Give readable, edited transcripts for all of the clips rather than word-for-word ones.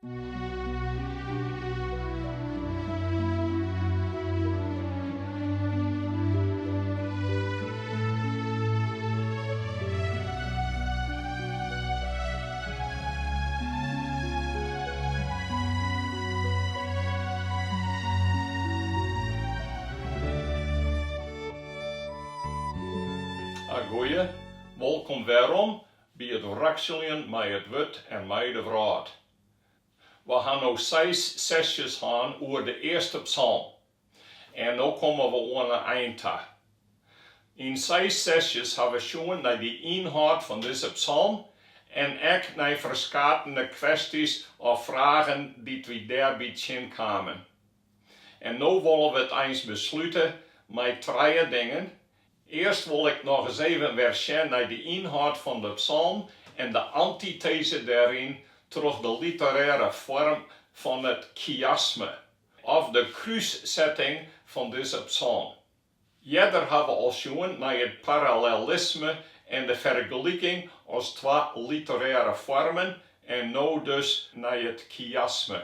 Goeie, welkom weerom bij het wrakseljen met het wurdt en met de wraad. We gaan nu 6 sesjes gaan over de Earste Psalm. En nu komen we aan een eind. In 6 sesjes hebben we schon naar de inhoud van deze psalm en ook naar verschillende kwesties of vragen die we daarbij kwamen. En nu willen we het eens besluiten met 3 dingen. Eerst wil ik nog eens even weer naar de inhoud van de psalm en de antithese daarin terug de literaire vorm van het chiasme, of de kruiszetting van deze psalm. Eerder hebben we al schon naar het parallelisme en de vergelijking als 2 literaire vormen en nu dus naar het chiasme.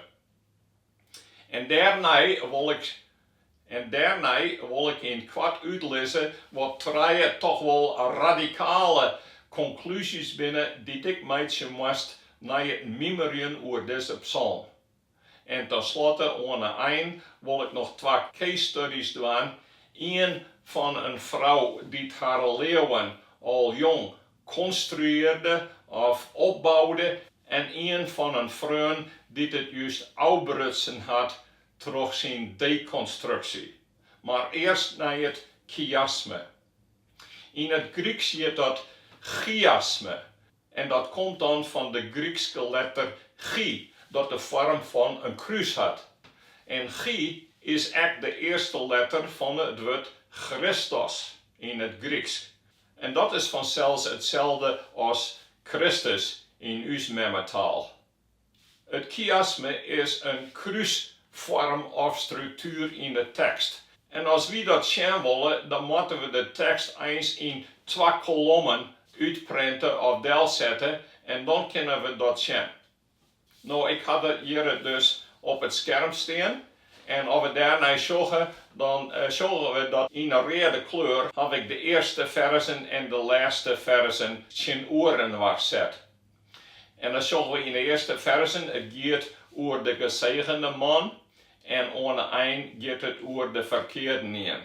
En daarna wil ik in kwart uitlezen wat 3 toch wel radicale conclusies binnen die ik met je moest naar het mimeren over deze psalm. En tenslotte aan het eind wil ik nog 2 case studies doen. Eén van een vrouw die haar leven al jong construeerde of opbouwde en één van een vrouw die het juist uitbrutsen had terug zijn deconstructie. Maar eerst naar het chiasme. In het Grieks heet dat chiasme. En dat komt dan van de Griekse letter chi, dat de vorm van een kruis had. En chi is echt de eerste letter van het woord Christos in het Grieks. En dat is vanzelfs hetzelfde als Christus in uw memetaal. Het chiasme is een Krúsfoarm of structuur in de tekst. En als we dat zien willen, dan moeten we de tekst eens in 2 kolommen uitprinten of deelzetten en dan kunnen we dat zien. Nou, ik had het hier dus op het scherm staan. En als we daarna sjoggen, dan sjoggen we dat in een rode kleur heb ik de eerste versen en de laatste versen in oren gezet. En dan sjoggen we in de eerste versen, het gaat over de gezegende man. En aan het eind gaat het over de verkeerde een.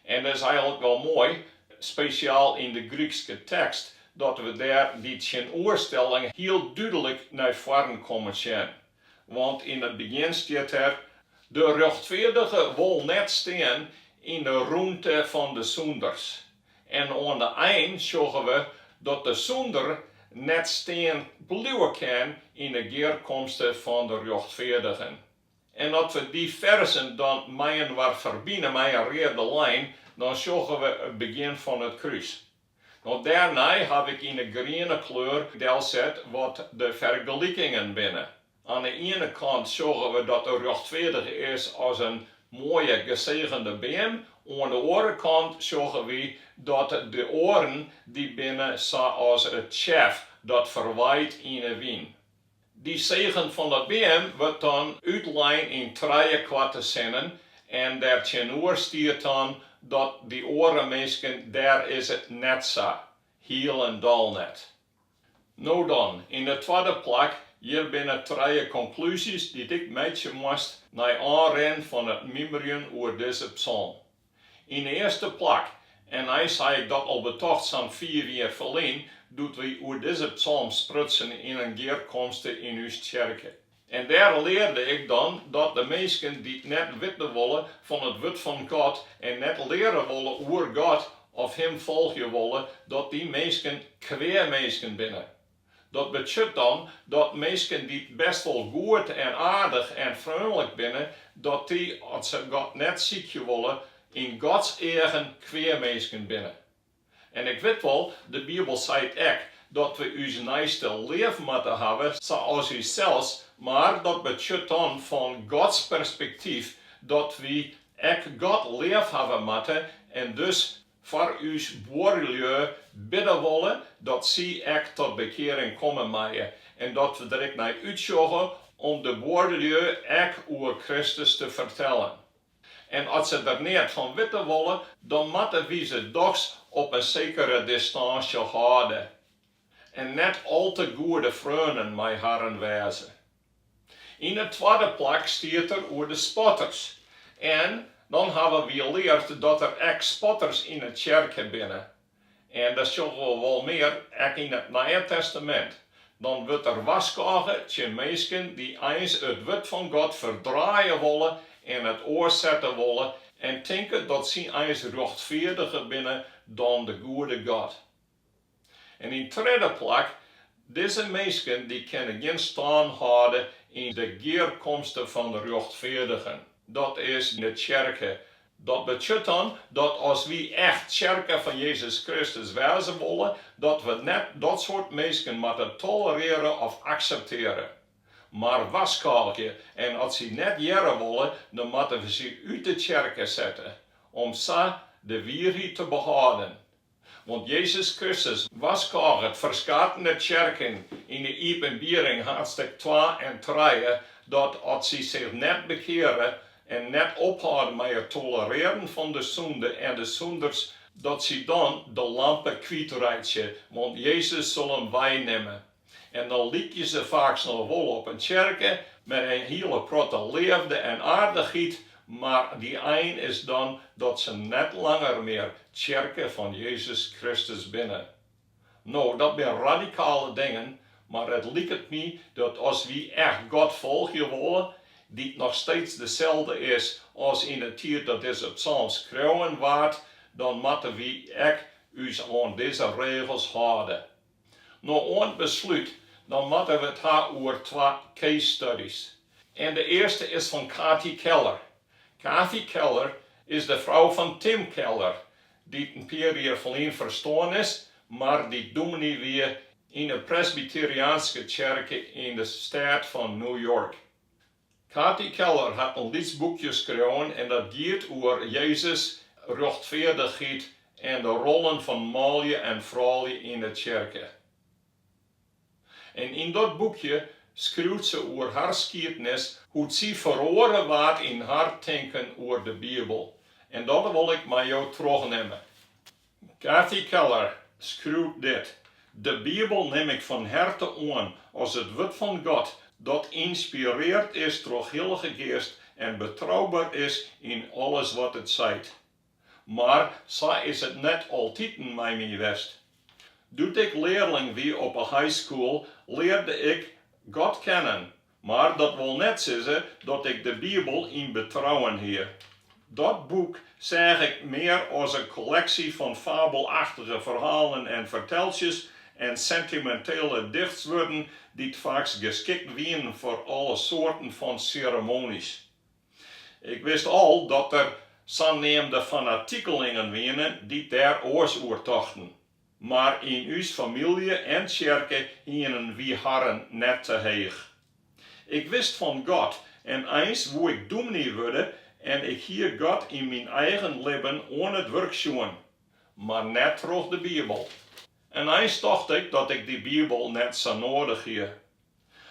En dat is eigenlijk wel mooi, speciaal in de Griekse tekst, dat we daar die oorstelling heel duidelijk naar voren komen zien. Want in het begin staat er, de rjochtfeardigen wil net staan in de rûnte van de sûnders. En aan het eind zeggen we dat de sûnder net staan bliuwe kan in de gearkomste van de rjochtfeardigen. En dat we die versen dan meien waar verbinden met een rode lijn, dan zeggen we het begin van het kruis. Nou, daarna heb ik in de groene kleur deelzet wat de vergelijkingen binnen. Aan de ene kant zeggen we dat de rjochtfeardige is als een mooie gezegende beam. Aan de andere kant zeggen we dat de oren die binnen zoals het schaf dat verwaait in de wind. Die zegen van dat beam wordt dan uitlijn in 3 kwarte zinnen en daartegenover staat dan dat die orenmensen, daar is het net zo. Heel en dal net. Nou dan, in de tweede plek, hier binnen 3 conclusies die ik met je moest naar aanrennen van het mimeren over deze psalm. In de eerste plek, en hij zei ik dat al betocht zo'n 4 jaar verleden, doet we over deze psalm sprutsen in een gearkomste in uw kerken. En daar leerde ik dan dat de mensen die net weten willen van het woord van God en net leren willen over God of hem volgen willen, dat die mensen kwee mensen binnen. Dat betekent dan dat mensen die best wel goed en aardig en vriendelijk binnen, dat die, als ze God net zieken willen, in Gods eigen kwee mensen binnen. En ik weet wel, de Bijbel zegt ook dat we onze naaste lief moeten hebben, zoals onszelf, maar dat betekent dan van Gods perspectief dat we ook God lief hebben moeten en dus voor ons broederlui bidden willen dat ze ook tot bekering komen maaien. en dat we direct naar uitsjoggen om de woorden echt over Christus te vertellen. En als ze er niet van weten willen, dan moeten we ze dochs op een zekere distantie houden. En net al te goede vrienden met haren wezen. In de tweede plek staat er over de spotters. En dan hebben we geleerd dat er echt spotters in de kerk binnen. En dat zullen we wel meer ook in het Nieuwe Testament. Dan wordt er waskogen tegen mensen die eens het woord van God verdraaien willen en het oor zetten willen en denken dat ze eens rjochtfeardigen binnen dan de goede God. En in tweede plek, deze mensen die kunnen geen staan houden in de gearkomste van de rjochtfeardigen. Dat is in de kerk. Dat betekent dan dat als we echt kerk van Jezus Christus wezen willen, dat we net dat soort mensen moeten tolereren of accepteren. Maar waskaalje, en als ze net jaren willen, dan moeten we ze uit de kerk zetten, om zo de waarheid te behouden. Want Jezus Christus waskaalde het verschillende kerken in de openbaring hoofdstuk 2 en 3, dat als ze zich net bekeren en net ophouden met het tolereren van de zonde en de sûnders, dat ze dan de lampen kwijtraken, want Jezus zal hem bijnemen. En dan liep je ze vaak nog wel op een kerk met een hele protte liefde en aardigheid, maar die een is dan dat ze net langer meer kerken van Jezus Christus binnen. Nou, dat zijn radicale dingen, maar het lijkt me dat als we echt God volgen willen, die nog steeds dezelfde is als in de tijd dat deze psalm geschreven werd, dan moeten we echt ons aan deze regels houden. Nou, aan besluit, dan moeten we het hebben over 2 case studies. En de eerste is van Kathy Keller. Kathy Keller is de vrouw van Tim Keller, die een paar jaar geleden verstorven is, maar die dominee weer in de Presbyteriaanse kerk in de staat van New York. Kathy Keller had een liedboekje geschreven en dat gaat over Jezus, rjochtfeardigheid en de rollen van mannen en vrouwen in de kerk. En in dat boekje schreeuwt ze over haar geschiedenis, hoe ze verloren werd in haar denken over de Bijbel. En dat wil ik met jou terugnemen. Kathy Keller schreeuwt dit. De Bijbel neem ik van harte aan als het woord van God, dat inspireerd is door Heilige Geest en betrouwbaar is in alles wat het zegt. Maar zo is het net altijd in mijn west. Toen ik leerling wie op een high school, leerde ik God kennen. Maar dat wil net zeggen dat ik de Bijbel in betrouwen heb. Dat boek zeg ik meer als een collectie van fabelachtige verhalen en verteltjes en sentimentele dichtswoorden die vaak geschikt zijn voor alle soorten van ceremonies. Ik wist al dat er zogenaamde fanatiekelingen waren die daar oor tochten. Maar in uw familie en kerken hienen wie harren net te heeg. Ik wist van God en eens hoe ik dominee worden en ik hier God in mijn eigen leven aan het werk zien, maar net terug de Bijbel. En eens dacht ik dat ik die Bijbel net zo nodig heb.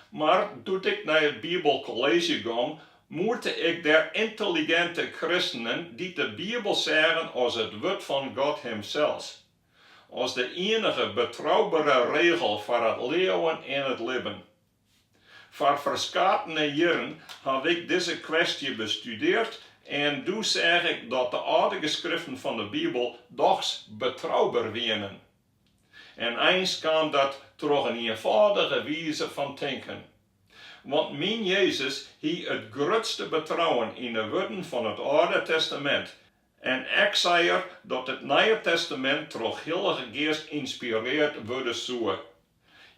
Maar toen ik naar het Bijbelcollege ging, moette ik der intelligente christenen die de Bijbel zeggen als het woord van God hemzelf. Als de enige betrouwbare regel voor het leven en het leven. Voor verschillende jaren heb ik deze kwestie bestudeerd en toen zeg ik dat de oude geschriften van de Bijbel toch betrouwbaar waren. En eens kwam dat door een eenvoudige wijze van denken. Want mijn Jezus heeft het grootste betrouwen in de woorden van het Oude Testament. En ik zei er dat het Nieuwe Testament door Heilige Geest inspireerd wordt zo.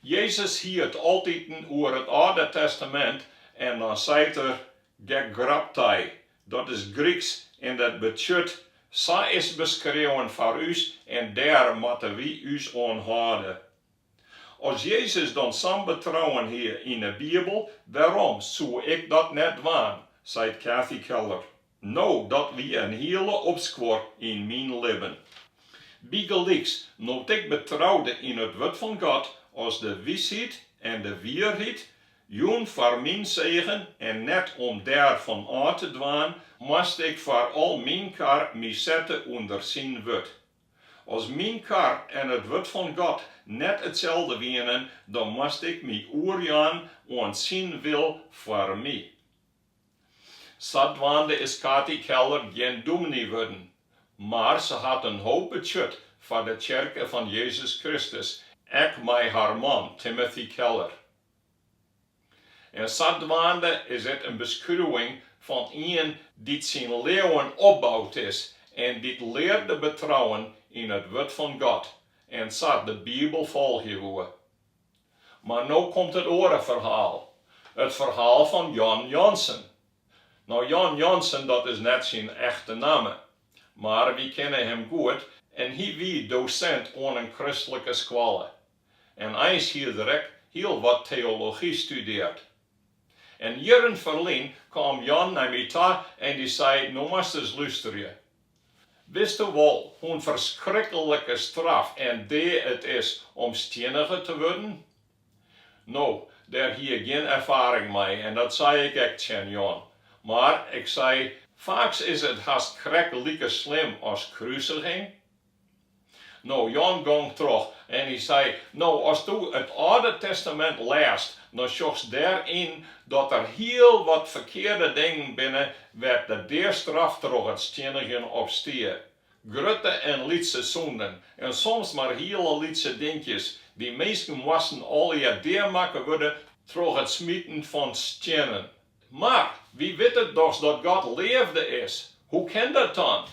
Jezus heeft het altijd over het Oude Testament en dan zei er gegraptai. Dat is Grieks en dat betekent, zo is beschreven voor ons en daar moeten we ons aan houden. Als Jezus dan zo'n betrouwen heeft in de Bijbel, waarom zou ik dat net waan, zei Kathy Keller. Nou, dat wie een hele opschoor in mijn leven. Bijgelijks, nou ik betrouwde in het woord van God als de wijsheid en de waarheid, joen voor mijn zegen en net om daarvan aan te dwaan, moest ik voor al mijn kar mij zetten onder zijn wurdt. Als mijn kar en het wurdt van God net hetzelfde wienen, dan moest ik mij oorjaan aan zijn wil voor mij. Zadwaande is Kati Keller geen dominee worden, maar ze had een hoop budget voor de kerk van Jezus Christus, ik mij haar man, Timothy Keller. En zadwaande is het een beschouwing van een die zijn leven opbouwd is en die leerde betrouwen in het woord van God en zat de Bijbel volgehouden. Maar nu komt het andere verhaal. Het verhaal van Jan Jansen. Nou, Jan Jansen, dat is net zijn echte naam. Maar we kennen hem goed en hij was docent aan een christelijke school. En hij is hier direct heel wat theologie studeerd. En jaren verleden kwam Jan naar mij toe en die zei, nou moest eens luisteren. Wist u wel hoe verschrikkelijke straf en het is om stenige te worden? Nou, daar hier geen ervaring mee en dat zei ik echt tegen Jan. Maar ik zei, vaak is het haast schrikkelijk slim als kruisiging. Nou, Jan ging terug en hij zei, nou, als u het Oude Testament leest, dan zag daarin dat er heel wat verkeerde dingen binnen werd de deerstraf terug het stenigen op stier. Grote en lietse zonden en soms maar hele lietse dingetjes die meesten moesten al je deermaken worden terug het smieten van stenen. Maar wie weet het dus dat God leefde is? Hoe kan dat dan?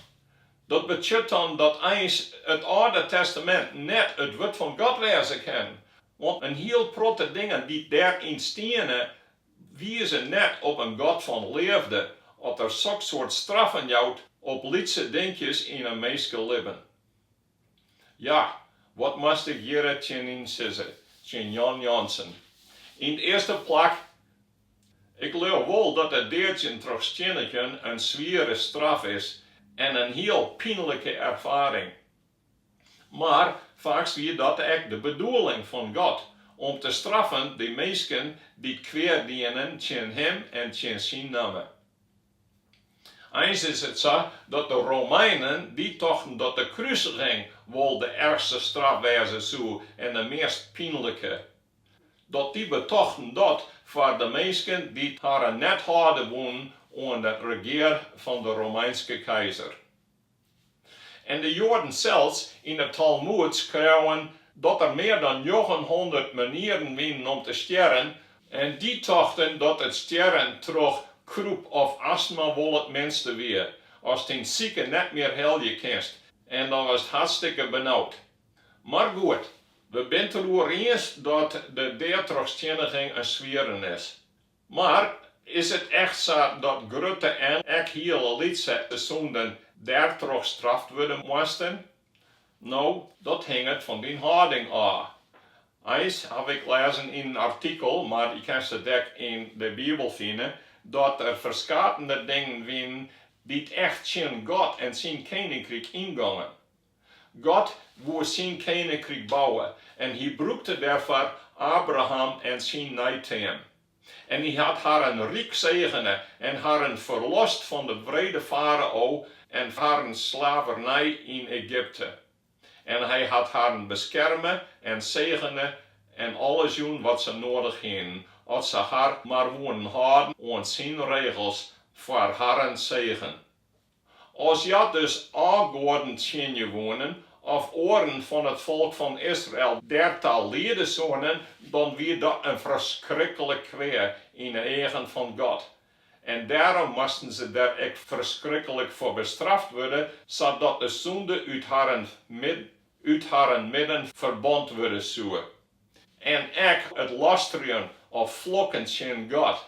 Dat betekent dan dat eens het Oude Testament net het woord van God lezen kan. Want een heel grote dingen die daarin staan, wijzen net op een God van leefde. Dat er zo'n soort straffen jouwt op lietse dingetjes in een menselijk leven. Ja, wat moest ik hier tegen zeggen? Tegen Jan Jansen. In de eerste plek, ik geloof wel dat het dêr't terugstenigen een zware straf is en een heel pijnlijke ervaring. Maar vaak zie je dat echt de bedoeling van God, om te straffen die mensen die kweer dienen tegen hem en tegen zijn naam. Eens is het zo dat de Romeinen, die dachten dat de kruisiging wel de ergste straf wezen zou en de meest pijnlijke. Dat die betochten dat voor de mensen die haar net hadden wonen onder het regeer van de Romeinse keizer. En de Joden zelfs in de Talmud schreeuwen dat er meer dan 900 manieren waren om te sterren en die dachten dat het sterren terug kroep of astma wel het minste weer, als den zieke net meer helje kent en dan was het hartstikke benauwd. Maar goed, we zijn erover eens dat de dêr't een zweren is. Maar is het echt zo dat grote en echt hele lietse zonden daar terug gestraft worden moesten? Nou, dat hangt van die houding af. Eens heb ik gelezen in een artikel, maar ik kan het ook in de Bijbel vinden, dat er verschillende dingen zijn die echt zijn God en zijn koninkrijk ingangen. God wil zijn koninkrijk bouwen en hij gebruikte daarvoor Abraham en zijn nakomelingen. En hij had haar een rijk zegenen en haar een verlost van de wrede farao en haar een slavernij in Egypte. En hij had haar beschermen en zegenen en alles doen wat ze nodig hadden, als ze haar maar wonen hadden aan zijn regels voor haar zegen. Als je dus aangoorden zien je wonen, of oren van het volk van Israël dertal leden zonen, dan weer dat een verschrikkelijk kweer in de ogen van God. En daarom moesten ze daar echt verschrikkelijk voor bestraft worden, zodat de zonde uit haar midden verbond worden zou. En echt het lasteren of vlokken van God.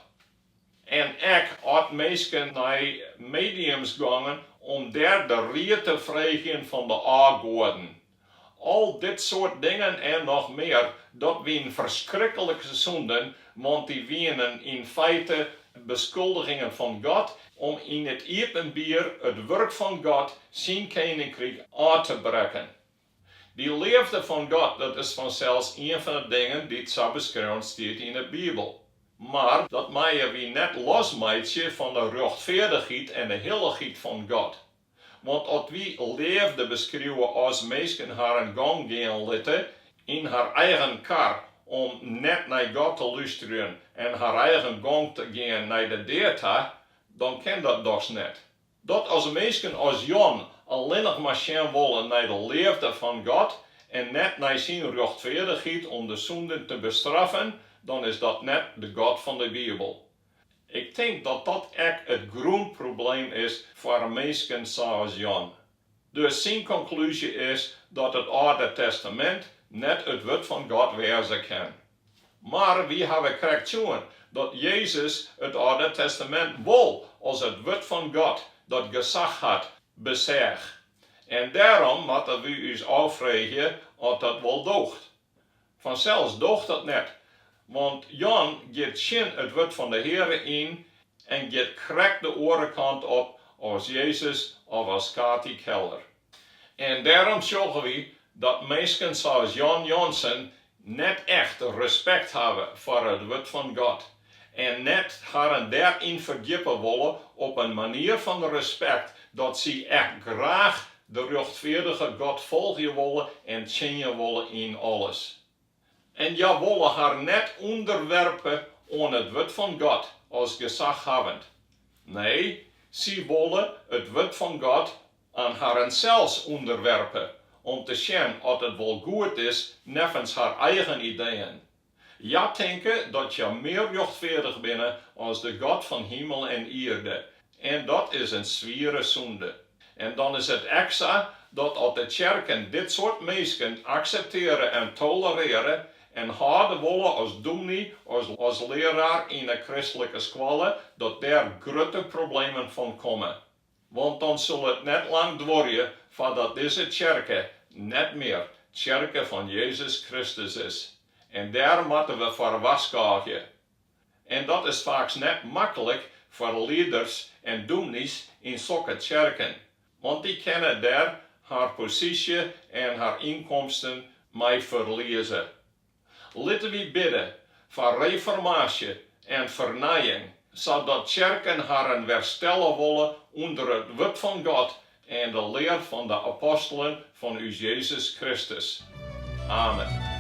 En echt had mensen naar mediums gegaan om daar de riet te vragen van de aangoorden. Al dit soort dingen en nog meer, dat zijn verschrikkelijke zonden, want die wienen in feite beschuldigingen van God om in het openbaar het werk van God, zijn koninkrijk, aan te breken. Die liefde van God, dat is vanzelfs een van de dingen die zo beschreven staat in de Bijbel. Maar dat mag je wie net losmaken van de rjochtfeardigen en de heiligheid van God. Want als wie liefde beschrijven als mensen haar gang gaan laten in haar eigen kar, om net naar God te luisteren en haar eigen gang te gaan naar de dêr't, dan kan dat dus niet. Dat als mensen als Jan alleen nog maar gaan willen naar de liefde van God en net naar zijn rjochtfeardigheid om de zonden te bestraffen, dan is dat net de God van de Bijbel. Ik denk dat dat echt het grondprobleem is voor mensen zoals Jan. Dus zijn conclusie is dat het Oude Testament net het woord van God wezen kan. Maar we hebben correctie dat Jezus het Oude Testament wel als het woord van God dat gezag had bezegt. En daarom moeten we ons afvragen of dat wel doogt. Vanzelfs doogt dat net. Want Jan gaat geen het woord van de Heer in en gaat correct de orenkant op als Jezus of als Kati Keller. En daarom zeggen we dat mensen zoals Jan Jansen net echt respect hebben voor het woord van God. En net haar daarin verdiepen willen op een manier van respect dat ze echt graag de rechtvaardige God volgen willen en kennen willen in alles. En ja, willen haar net onderwerpen aan het woord van God als gezaghebbend. Nee, ze willen het woord van God aan haar zelfs onderwerpen, om te zien of het wel goed is nevens haar eigen ideeën. Ja, denken dat je meer rechtvaardig bent als de God van hemel en aarde. En dat is een zware zonde. En dan is het extra dat als de kerken dit soort mensen accepteren en tolereren en houden willen als dominee, als leraar in een christelijke school, dat daar grote problemen van komen. Want dan zal het net lang worden voordat deze kerken net meer kerken van Jezus Christus is. En daar moeten we voor waskaaien. En dat is vaak net makkelijk voor leiders en dominees in zulke kerken. Want die kunnen daar haar positie en haar inkomsten mee verliezen. Laten we bidden voor reformatie en vernijing, zodat kerken haar herstellen willen onder het woord van God en de leer van de apostelen van uw Jezus Christus. Amen.